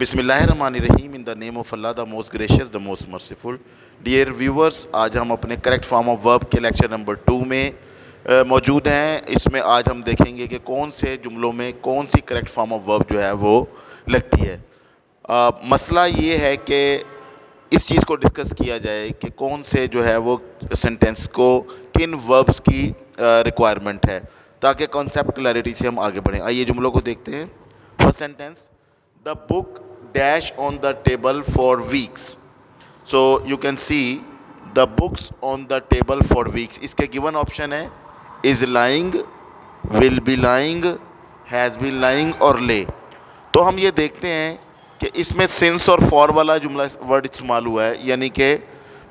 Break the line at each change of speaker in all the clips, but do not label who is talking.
बिस्मिल्लाहिर्रहमानिर्रहीम। In the name of Allah the most gracious the most merciful. Dear viewers, आज हम अपने correct form of verb के lecture number 2 में मौजूद हैं। इसमें आज हम देखेंगे कि कौन से जुमलों में कौन सी करेक्ट फॉर्म ऑफ वर्ब जो है वो लगती है। मसला ये है कि इस चीज़ को डिस्कस किया जाए कि कौन से जो है वो सेंटेंस को किन वर्ब्स की रिक्वायरमेंट है, ताकि कॉन्सेप्ट क्लैरिटी से हम आगे बढ़ें। आइए जुमलों को देखते हैं। First sentence, the book dash on the table for weeks. So you can see the books on the table for weeks. इसके given option है is lying, will be lying, has been lying और lay। तो हम ये देखते हैं कि इसमें since और for वाला जुमला वर्ड इस्तेमाल हुआ है, यानी कि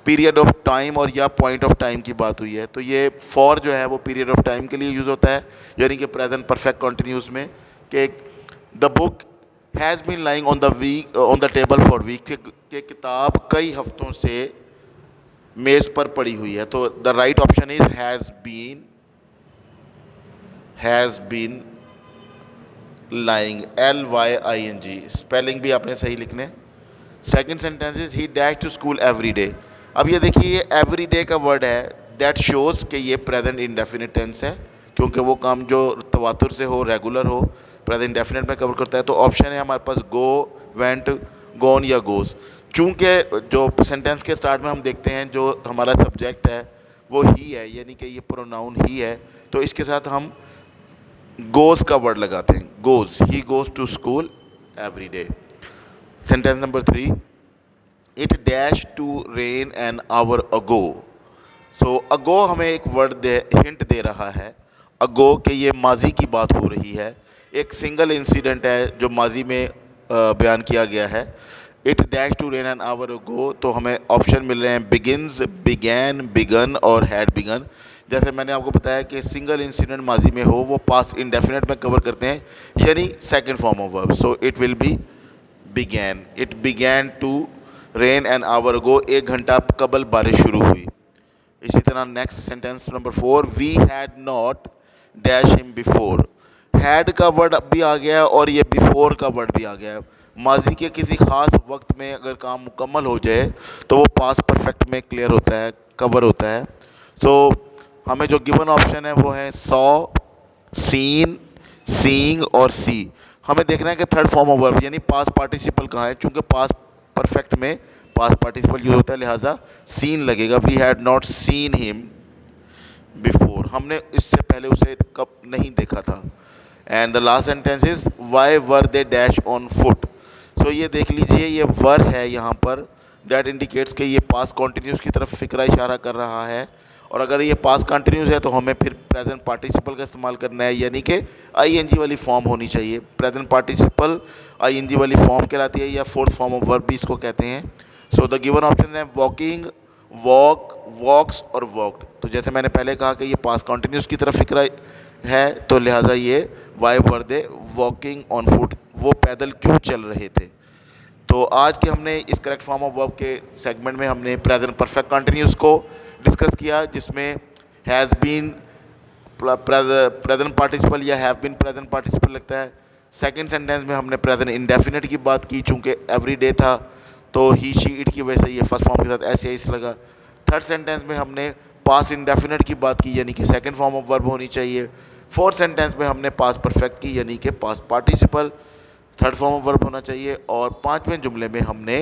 पीरियड ऑफ टाइम और या पॉइंट ऑफ टाइम की बात हुई है। तो ये for जो है वो पीरियड ऑफ टाइम के लिए यूज़ होता है, यानी कि प्रेजेंट परफेक्ट कॉन्टिन्यूस में कि the book has been lying on the table for week, कि किताब कई हफ्तों से मेज़ पर पड़ी हुई है। तो the right option is has been lying, LYING। Spelling भी आपने सही लिखने। Second sentence is he dash to school every day. अब ये देखिए, ये एवरी डे का वर्ड है, दैट शोज़ कि ये प्रेजेंट इंडेफिनिट टेंस है, क्योंकि वो काम जो तवातुर से हो, रेगुलर हो, प्रेजेंट इंडेफिनिट में कवर करता है। तो ऑप्शन है हमारे पास गो, वेंट, गॉन या गोज़। चूँकि जो सेंटेंस के स्टार्ट में हम देखते हैं जो हमारा सब्जेक्ट है वो ही है, यानी कि ये प्रोनाउन ही है, तो इसके साथ हम गोज़ का वर्ड लगाते हैं, goes, he goes to school every day. Sentence number 3, it dash to rain an hour ago. So ago हमें एक वर्ड हिंट दे रहा है, अगो कि ये माजी की बात हो रही है, एक सिंगल इंसिडेंट है जो माजी में बयान किया गया है। It dash to rain an hour ago, तो हमें ऑप्शन मिल रहे हैं बिगिन्स, बिगैन, बिगन और हैड बिगन। जैसे मैंने आपको बताया कि सिंगल इंसिडेंट माजी में हो वो पास्ट इंडेफिनिट में कवर करते हैं, यानी second form of verb. So it will be began. It began to rain an hour ago, 1 घंटा कबल बारिश शुरू हुई। इसी तरह next sentence number 4, we had not dash him before. Had का वर्ड अब भी आ गया है और ये बिफोर का वर्ड भी आ गया है। माजी के किसी ख़ास वक्त में अगर काम मुकम्मल हो जाए तो वो पास्ट परफेक्ट में क्लियर होता है, कवर होता है। तो हमें जो गिवन ऑप्शन है वो है सॉ, सीन, सीइंग और सी। हमें देखना है कि थर्ड फॉर्म ऑफ वर्ब यानी पास्ट पार्टिसिपल कहाँ है। चूँकि पास्ट परफेक्ट में पास्ट पार्टिसिपल यूज होता है, लिहाजा सीन लगेगा। We had not seen him before, हमने इससे पहले उसे कब नहीं देखा था। And the last sentence is why were they dash on foot. So ये देख लीजिए, ये वर है यहाँ पर, दैट इंडिकेट्स कि ये पास्ट कॉन्टिन्यूस की तरफ फिक्रा इशारा कर रहा है। और अगर ये पास्ट कॉन्टिन्यूस है तो हमें फिर प्रेजेंट पार्टिसिपल का इस्तेमाल करना है, यानी कि ING वाली फॉर्म होनी चाहिए। प्रेजेंट पार्टिसिपल ING वाली फॉर्म कहलाती है, या फोर्थ फॉर्म ऑफ वर्ब भी इसको कहते हैं। सो द गिवन ऑप्शन है वॉकिंग, वॉक, वॉक्स और वॉक्ड। तो जैसे मैंने पहले कहा कि ये पास्ट कॉन्टिन्यूस की तरफ फिक्रा है, तो लिहाजा ये Y were they walking on foot, वो पैदल क्यों चल रहे थे। तो आज के हमने इस करेक्ट फॉर्म ऑफ वर्ब के सेगमेंट में हमने प्रेजेंट परफेक्ट कॉन्टिन्यूस को डिस्कस किया, जिसमें हैज़ बीन प्रेजेंट पार्टिसिपल या हैव बीन प्रेजेंट पार्टिसिपल लगता है। सेकंड सेंटेंस में हमने प्रेजेंट इंडेफिनिट की बात की, चूँकि एवरी डे था तो ही, शी, इट की वजह से ये फर्स्ट फॉर्म के साथ ऐसे ऐसे लगा। थर्ड सेंटेंस में हमने पास्ट इंडेफिनिट की बात की, यानी कि सेकंड फॉर्म ऑफ वर्ब होनी चाहिए। फोर्थ सेंटेंस में हमने पास्ट परफेक्ट की, यानी कि past participle third form of verb होना चाहिए। और पांचवें जुमले में हमने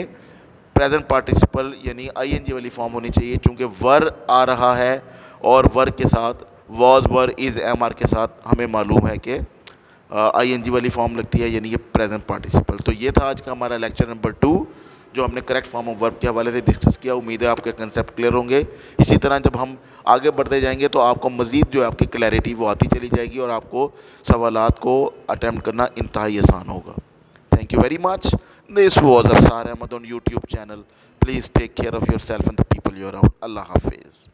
प्रेजेंट पार्टिसिपल यानी ING वाली फॉर्म होनी चाहिए, चूँकि वर आ रहा है और वर के साथ वॉज, वर, इज़, MR के साथ हमें मालूम है कि ING वाली फॉर्म लगती है, यानी कि प्रेजेंट पार्टिसिपल। तो ये था आज का हमारा लेक्चर नंबर 2 जो हमने करेक्ट फॉर्म ऑफ वर्ब के हवाले से डिस्कस किया। उम्मीद है आपके कंसेप्ट क्लियर होंगे। इसी तरह जब हम आगे बढ़ते जाएंगे तो आपको मज़ीद जो है आपकी क्लैरिटी वो आती चली जाएगी और आपको सवालात को अटैम्प्ट करना इंतहाई आसान होगा। Thank you very much. This was Afsar Ahmed on YouTube channel. Please take care of yourself and the people you're around. Allah Hafiz.